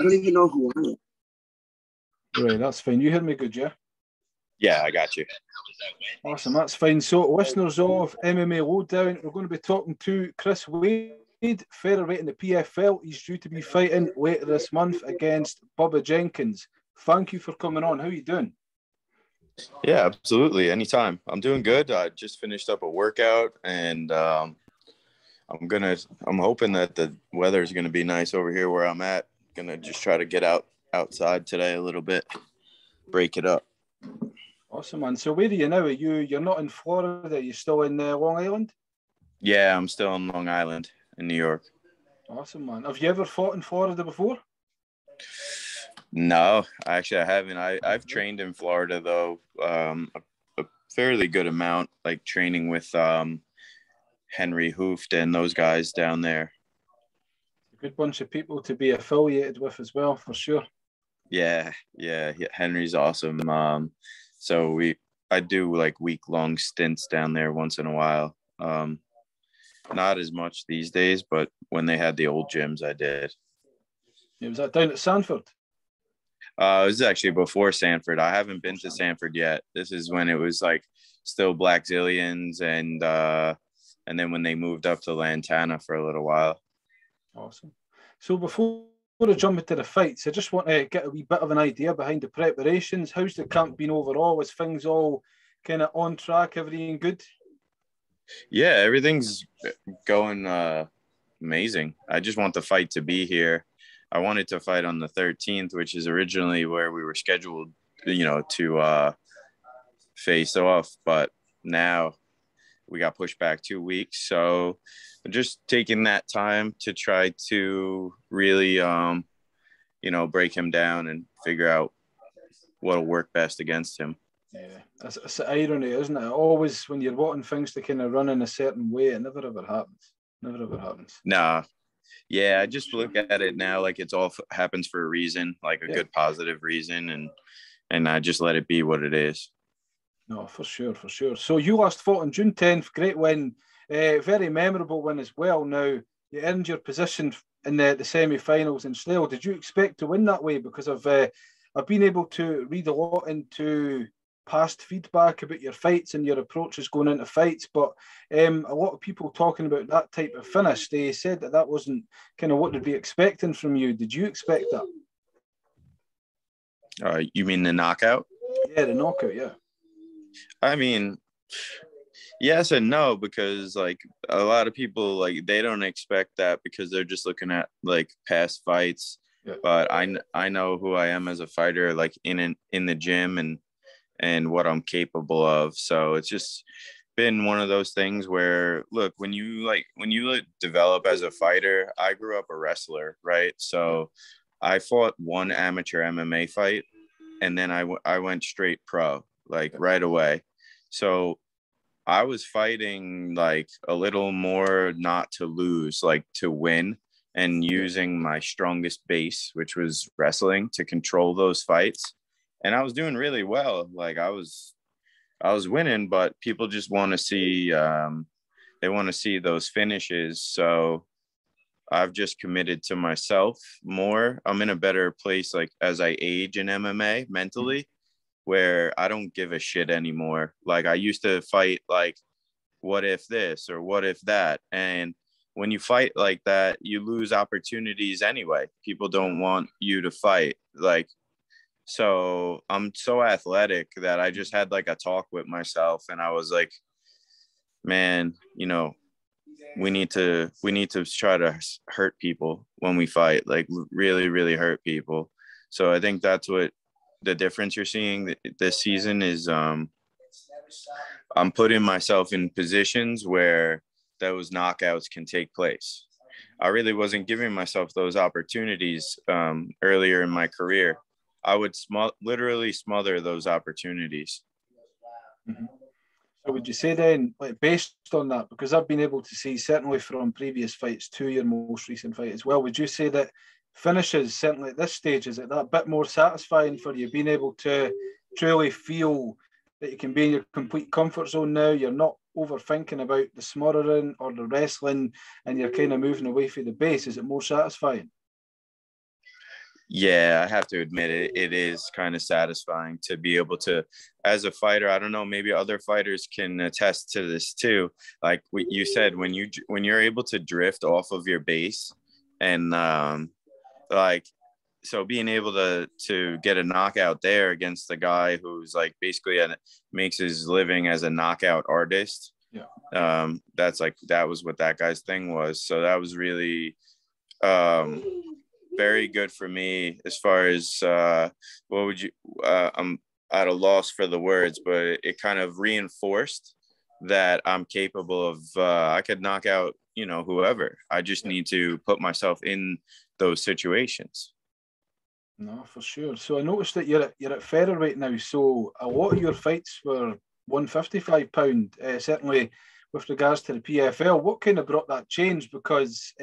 I don't even know who I am. Right, that's fine. You hear me good, yeah? Yeah, I got you. Awesome, that's fine. So, listeners of MMA Lowdown, we're going to be talking to Chris Wade, featherweight in the PFL. He's due to be fighting later this month against Bubba Jenkins. Thank you for coming on. How are you doing? Yeah, absolutely. Anytime. I'm doing good. I just finished up a workout, and I'm hoping that the weather is gonna be nice over here where I'm at. Gonna just try to get outside today a little bit, break it up. Awesome, man. So where are you now? You're not in Florida? Are you still in Long Island? Yeah, I'm still in Long Island in New York. Awesome, man. Have you ever fought in Florida before? No, actually I haven't. I've trained in Florida though, a fairly good amount, like training with Henry Hooft and those guys down there. A good bunch of people to be affiliated with as well, for sure. Yeah, Henry's awesome. So I do like week-long stints down there once in a while. Not as much these days, but when they had the old gyms, I did. Yeah, was that down at Sanford? It was actually before Sanford. I haven't been to Sanford yet. This is when it was like still Black Zillions, and then when they moved up to Lantana for a little while. Awesome. So before I jump into the fights, I just want to get a wee bit of an idea behind the preparations. How's the camp been overall? Is things all kind of on track? Everything good? Yeah, everything's going amazing. I just want the fight to be here. I wanted to fight on the 13th, which is originally where we were scheduled, to face off. But now we got pushed back 2 weeks. So I'm just taking that time to try to really, break him down and figure out what'll work best against him. Yeah, it's the irony, isn't it? Always when you're wanting things to kind of run in a certain way, it never ever happens. Never ever happens. Nah. Yeah, I just look at it now like it's all happens for a reason, like a good positive reason, and I just let it be what it is. No, for sure, for sure. So you last fought on June 10th, great win, very memorable win as well. Now, you earned your position in the semi-finals in Slough. Did you expect to win that way? Because I've been able to read a lot into past feedback about your fights and your approaches going into fights, but a lot of people talking about that type of finish, they said that wasn't kind of what they'd be expecting from you. Did you expect that? You mean the knockout? Yeah, the knockout, yeah. I mean, yes and no, because like a lot of people, like they don't expect that because they're just looking at like past fights. Yeah. But I know who I am as a fighter, like in the gym and what I'm capable of. So it's just been one of those things where, look, when you develop as a fighter, I grew up a wrestler, right? So I fought one amateur MMA fight, and then I went straight pro, like right away. So I was fighting like a little more not to lose, like to win, and using my strongest base, which was wrestling, to control those fights. And I was doing really well. Like I was winning, but people just want to see, they want to see those finishes. So I've just committed to myself more. I'm in a better place, like as I age in MMA mentally, where I don't give a shit anymore. Like I used to fight like, what if this or what if that? And when you fight like that, you lose opportunities anyway. People don't want you to fight. Like, so I'm so athletic that I just had like a talk with myself, and I was like, man, we need to try to hurt people when we fight, like really, really hurt people. So I think that's what the difference you're seeing this season is. I'm putting myself in positions where those knockouts can take place. I really wasn't giving myself those opportunities earlier in my career. I would literally smother those opportunities. Mm-hmm. So would you say then, like based on that, because I've been able to see certainly from previous fights to your most recent fight as well, would you say that finishes, certainly at this stage, is it that bit more satisfying for you, being able to truly feel that you can be in your complete comfort zone now? You're not overthinking about the smothering or the wrestling, and you're kind of moving away from the base. Is it more satisfying? Yeah, I have to admit it is kind of satisfying to be able to, as a fighter, I don't know, maybe other fighters can attest to this too. Like you said, when you're able to drift off of your base and like, so being able to get a knockout there against the guy who's like basically makes his living as a knockout artist. Yeah. That was what that guy's thing was. So that was really very good for me as far as what would you I'm at a loss for the words, but it kind of reinforced that I'm capable of I could knock out, whoever. I just need to put myself in those situations. No, for sure. So I noticed that you're at featherweight now. So a lot of your fights were 155 pound. Certainly with regards to the PFL, what kind of brought that change? Because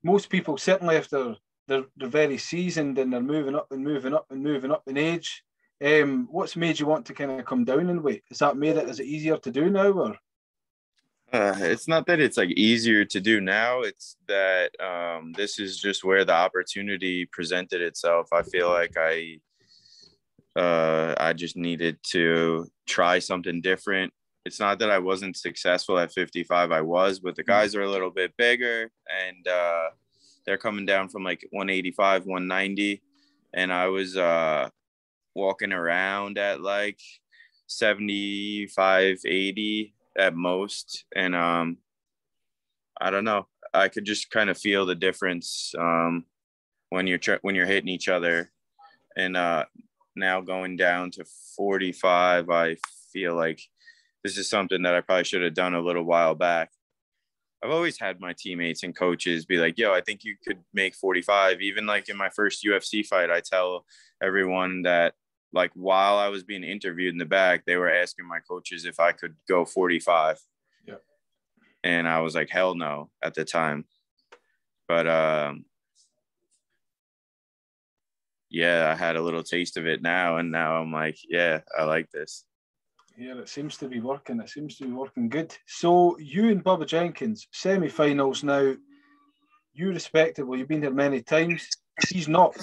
most people, certainly if they're very seasoned and they're moving up and moving up and moving up in age, what's made you want to kind of come down in weight? Is it easier to do now, or? It's not that it's like easier to do now. It's that this is just where the opportunity presented itself. I feel like I just needed to try something different. It's not that I wasn't successful at 55. I was, but the guys are a little bit bigger, and they're coming down from like 185, 190, and I was walking around at like 75, 80 at most. And I don't know, I could just kind of feel the difference when you're hitting each other. And now going down to 45, I feel like this is something that I probably should have done a little while back. I've always had my teammates and coaches be like, yo, I think you could make 45. Even like in my first UFC fight, I tell everyone that, like, while I was being interviewed in the back, they were asking my coaches if I could go 45. Yeah. And I was like, hell no at the time. But yeah, I had a little taste of it now. And now I'm like, yeah, I like this. Yeah, it seems to be working. It seems to be working good. So you and Bubba Jenkins, semi-finals now. You respectively, you've been here many times. He's not.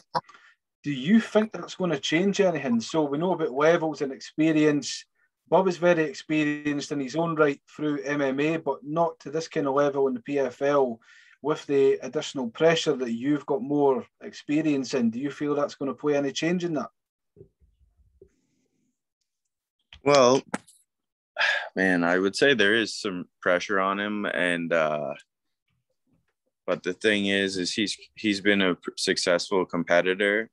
Do you think that's going to change anything? So we know about levels and experience. Bubba's very experienced in his own right through MMA, but not to this kind of level in the PFL with the additional pressure that you've got more experience in. Do you feel that's going to play any change in that? Well, man, I would say there is some pressure on him, and but the thing is he's been a successful competitor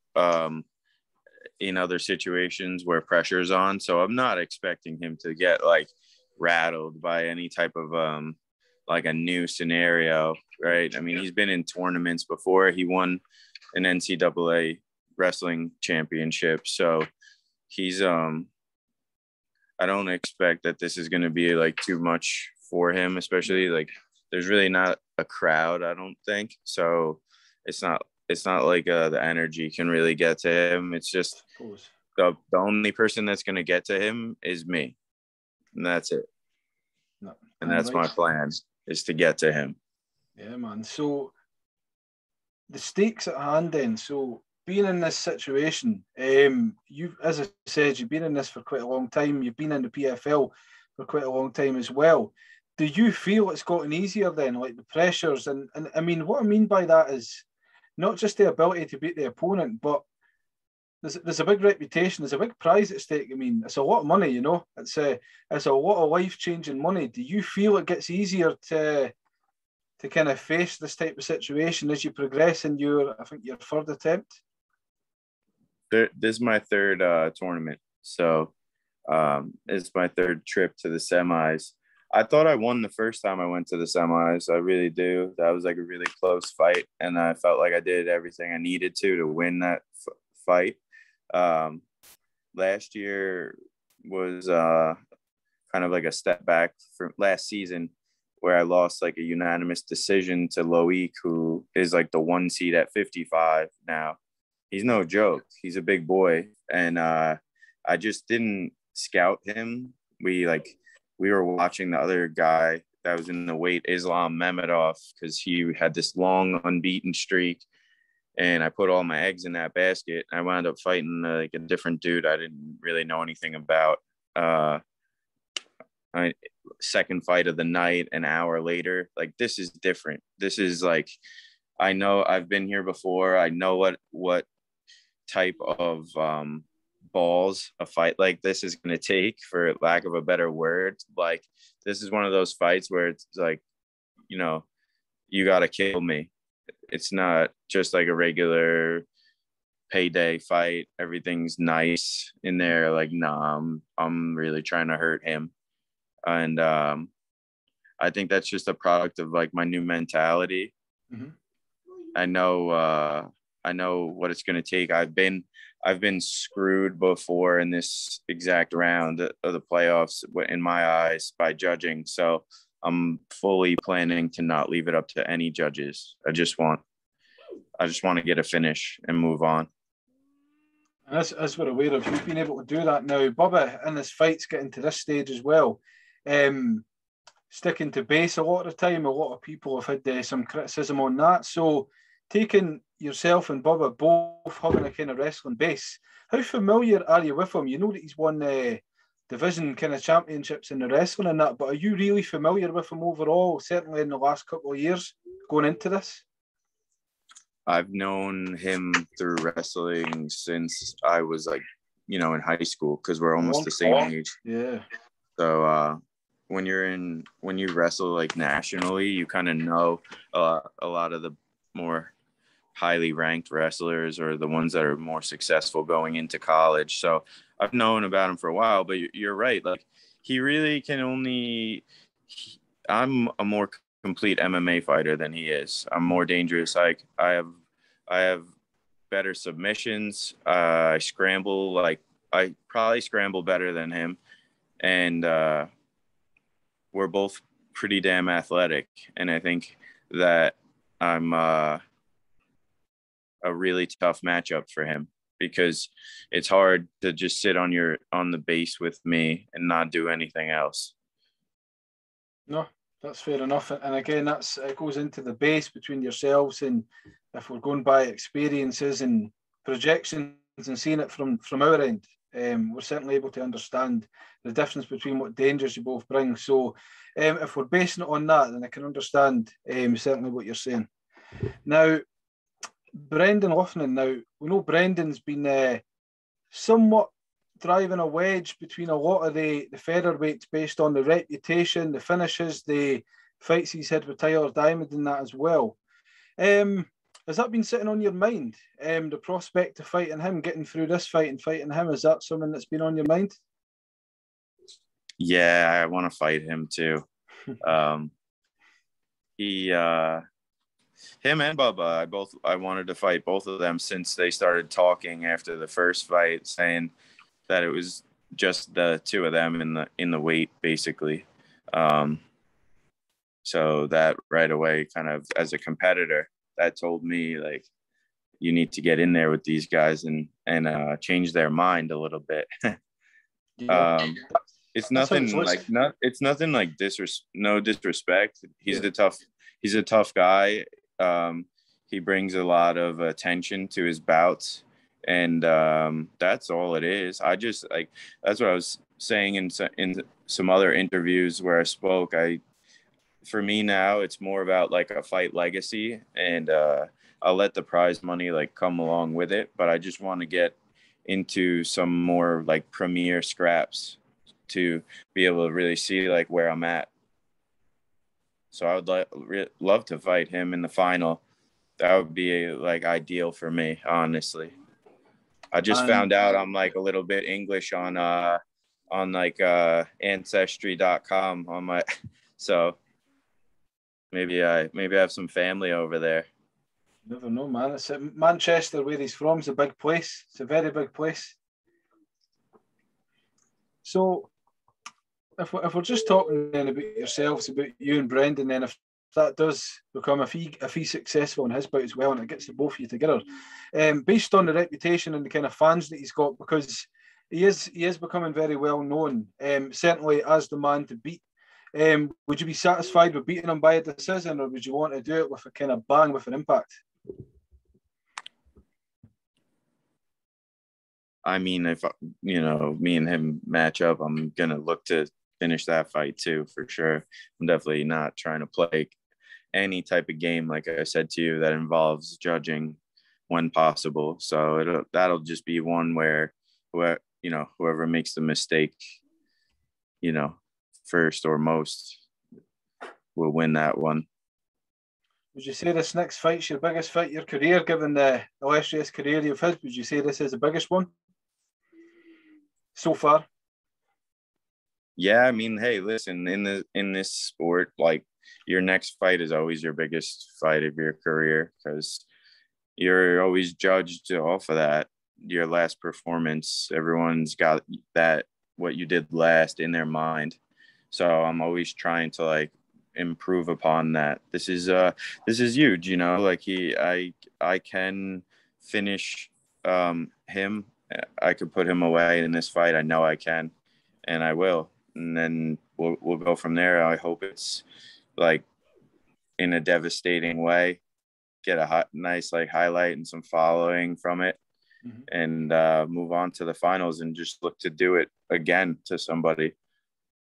in other situations where pressure's on. So I'm not expecting him to get like rattled by any type of like a new scenario, right? I mean, he's been in tournaments before. He won an NCAA wrestling championship, so he's I don't expect that this is going to be like too much for him, especially like there's really not a crowd, I don't think. So it's not like the energy can really get to him. It's just the only person that's going to get to him is me. And that's it. No, and that's right. My plan is to get to him. Yeah, man. So the stakes at hand then. So being in this situation, you, as I said, you've been in this for quite a long time. You've been in the PFL for quite a long time as well. Do you feel it's gotten easier then, like the pressures? And I mean, what I mean by that is not just the ability to beat the opponent, but there's a big reputation, there's a big prize at stake. I mean, it's a lot of money, you know. It's a lot of life-changing money. Do you feel it gets easier to kind of face this type of situation as you progress in your third attempt? This is my third tournament, so it's my third trip to the semis. I thought I won the first time I went to the semis. I really do. That was like a really close fight, and I felt like I did everything I needed to win that fight. Last year was kind of like a step back from last season, where I lost like a unanimous decision to Loic, who is like the 1 seed at 55 now. He's no joke. He's a big boy. And I just didn't scout him. We were watching the other guy that was in the weight, Islam Mamedov, because he had this long unbeaten streak. and I put all my eggs in that basket. I wound up fighting like a different dude I didn't really know anything about. Second fight of the night, an hour later, like, this is different. This is like, I know I've been here before. I know what type of balls a fight like this is going to take, for lack of a better word. Like, this is one of those fights where it's like, you know, you got to kill me. It's not just like a regular payday fight. Everything's nice in there. Like, nah, I'm really trying to hurt him. And I think that's just a product of like my new mentality. Mm-hmm. I know what it's going to take. I've been screwed before in this exact round of the playoffs, in my eyes, by judging. So I'm fully planning to not leave it up to any judges. I just want to get a finish and move on. And as we're aware of, you've been able to do that now. Bubba, in this fight's getting to this stage as well. Sticking to base a lot of the time. A lot of people have had some criticism on that. So taking yourself and Bubba both having a kind of wrestling base, how familiar are you with him? You know that he's won division kind of championships in the wrestling and that, but are you really familiar with him overall, certainly in the last couple of years going into this? I've known him through wrestling since I was like, you know, in high school, because we're almost the same age. Yeah. So when you wrestle like nationally, you kind of know a lot of the more highly ranked wrestlers, or the ones that are more successful going into college. So I've known about him for a while, but you're right. Like, he really can only, I'm a more complete MMA fighter than he is. I'm more dangerous. Like, I have better submissions. I scramble, like, I probably scramble better than him. And we're both pretty damn athletic. And I think that I'm a really tough matchup for him, because it's hard to just sit on the base with me and not do anything else. No, that's fair enough. And again, it goes into the base between yourselves, and if we're going by experiences and projections and seeing it from our end, we're certainly able to understand the difference between what dangers you both bring. So if we're basing it on that, then I can understand certainly what you're saying. Now, Brendan Loughnane. Now, we know Brendan's been somewhat driving a wedge between a lot of the featherweights based on the reputation, the finishes, the fights he's had with Tyler Diamond and that as well. Has that been sitting on your mind? The prospect of fighting him, getting through this fight and fighting him, is that something that's been on your mind? Yeah, I want to fight him too. Him and Bubba, I wanted to fight both of them since they started talking after the first fight, saying that it was just the two of them in the weight, basically. So that right away, kind of as a competitor, that told me, like, you need to get in there with these guys and change their mind a little bit. Yeah. It's nothing like no disrespect. He's a tough guy. He brings a lot of attention to his bouts, and that's all it is. I just, like, that's what I was saying in some other interviews where I spoke. For me now, it's more about like a fight legacy, and I'll let the prize money like come along with it, but I just want to get into some more like premier scraps to be able to really see like where I'm at. So I would love to fight him in the final. That would be like ideal for me, honestly. I just found out I'm like a little bit English on like ancestry.com on my, so maybe I have some family over there. You never know, man. It's Manchester, where he's from. It's a big place. It's a very big place. So if we're just talking then about yourselves, about you and Brendan, then if that does become, if he's successful in his bout as well, and it gets the both of you together, based on the reputation and the kind of fans that he's got, because he is becoming very well known, certainly as the man to beat. Would you be satisfied with beating him by a decision, or would you want to do it with a kind of bang, with an impact? I mean, if, you know, me and him match up, I'm going to look to finish that fight too, for sure. I'm definitely not trying to play any type of game, like I said to you, that involves judging when possible. So that'll just be one where, whoever makes the mistake, you know, first or most will win that one. Would you say this next fight's your biggest fight of your career, given the illustrious career you've had? Would you say this is the biggest one so far? Yeah, I mean, hey, listen, in this sport, like, your next fight is always your biggest fight of your career, because you're always judged off of that. Your last performance, everyone's got that, what you did last, in their mind. So I'm always trying to, like, improve upon that. This is huge, you know, like I can finish him. I could put him away in this fight. I know I can, and I will. And then we'll go from there. I hope it's like in a devastating way, get a nice like highlight and some following from it, and move on to the finals and just look to do it again to somebody.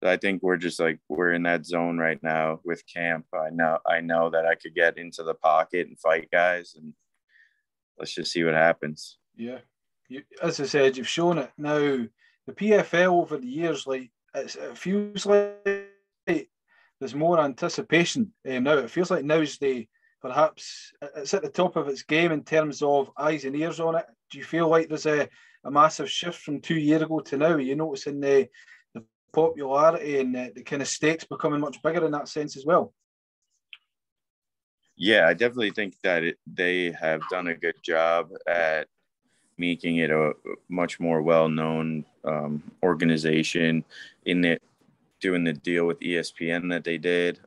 I think we're in that zone right now with camp. I know that I could get into the pocket and fight guys, and let's just see what happens. Yeah. As I said, you've shown it now. The PFL over the years, like, it feels like there's more anticipation now. It feels like now's perhaps it's at the top of its game in terms of eyes and ears on it. Do you feel like there's a massive shift from 2 years ago to now? Are you noticing the popularity and the kind of stakes becoming much bigger in that sense as well? Yeah, I definitely think that they have done a good job at making it a much more well-known organization in it, doing the deal with ESPN that they did.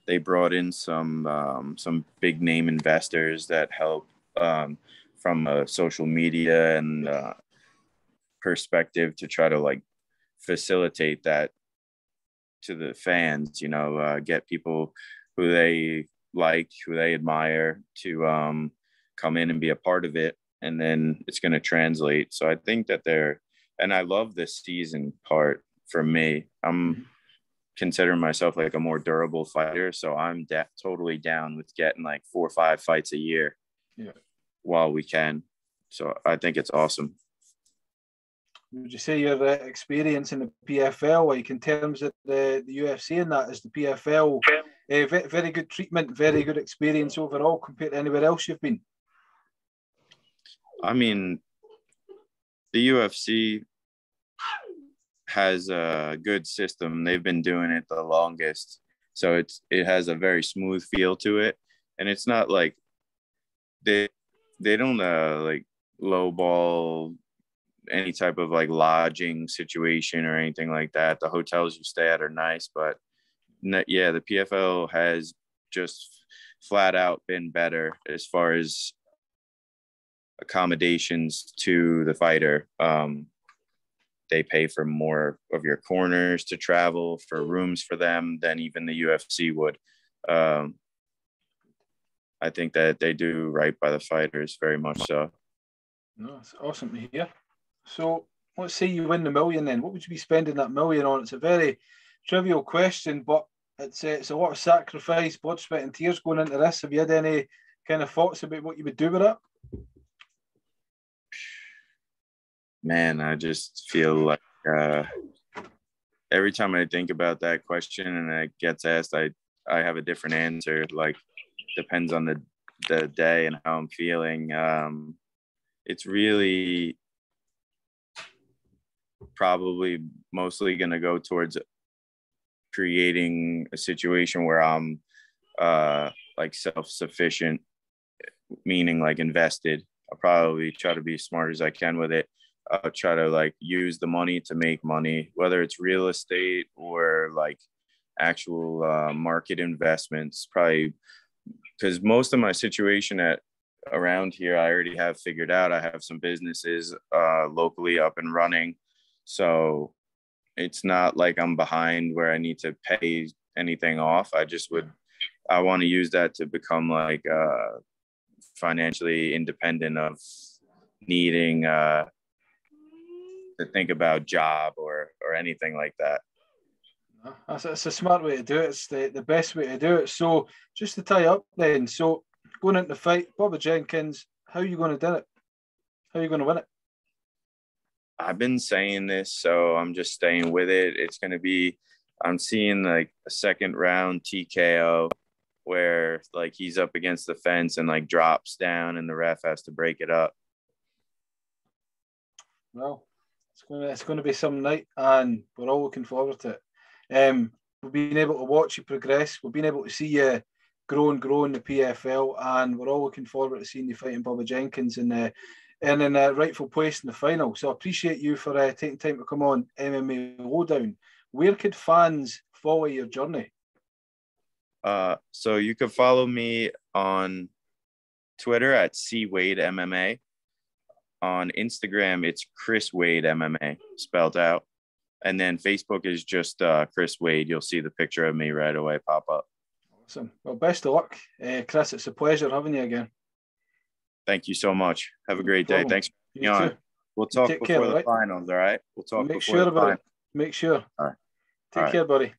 They brought in some big name investors that help from a social media and perspective to try to like facilitate that to the fans, you know, get people who they like, who they admire to come in and be a part of it. And then it's going to translate. So I think that and I love this season part for me. I'm considering myself like a more durable fighter. So I'm totally down with getting like 4 or 5 fights a year while we can. So I think it's awesome. Would you say your experience in the PFL, like in terms of the UFC and that, is the PFL very good treatment, very good experience overall compared to anywhere else you've been? I mean, the UFC has a good system. They've been doing it the longest. So it has a very smooth feel to it. And it's not like they don't like lowball any type of like lodging situation or anything like that. The hotels you stay at are nice, but yeah, the PFL has just flat out been better as far as accommodations to the fighter. They pay for more of your corners to travel, for rooms for them, than even the UFC would. I think that they do right by the fighters, very much so. No, it's awesome to hear. So let's say you win the $1 million, then what would you be spending that $1 million on? It's a very trivial question, but it's a lot of sacrifice, blood, sweat, and tears going into this. Have you had any kind of thoughts about what you would do with it? Man, I just feel like every time I think about that question and it gets asked, I have a different answer. Like, depends on the day and how I'm feeling. It's really probably mostly going to go towards creating a situation where I'm like self-sufficient, meaning like invested. I'll probably try to be as smart as I can with it. I'll try to like use the money to make money, whether it's real estate or like actual market investments, probably, because most of my situation around here, I already have figured out. I have some businesses locally up and running. So it's not like I'm behind where I need to pay anything off. I want to use that to become like financially independent of needing to think about job or anything like that. That's a smart way to do it. It's the best way to do it. So just to tie up then, so going into the fight, Bubba Jenkins, how are you going to do it? How are you going to win it? I've been saying this, so I'm just staying with it. It's going to be, I'm seeing like a second round TKO where like he's up against the fence and like drops down and the ref has to break it up. Well, it's going to be some night, and we're all looking forward to it. We've been able to watch you progress. We've been able to see you grow in the PFL, and we're all looking forward to seeing you fighting Bubba Jenkins and earning a rightful place in the final. So I appreciate you for taking time to come on MMA Lowdown. Where could fans follow your journey? So you can follow me on Twitter at CWadeMMA. On Instagram, it's Chris Wade MMA spelled out. And then Facebook is just Chris Wade. You'll see the picture of me right away pop up. Awesome. Well, best of luck, Chris. It's a pleasure having you again. Thank you so much. Have a great day. Thanks for being on. We'll talk before the finals, all right? We'll talk before the finals. Make sure. All right. Take care, buddy.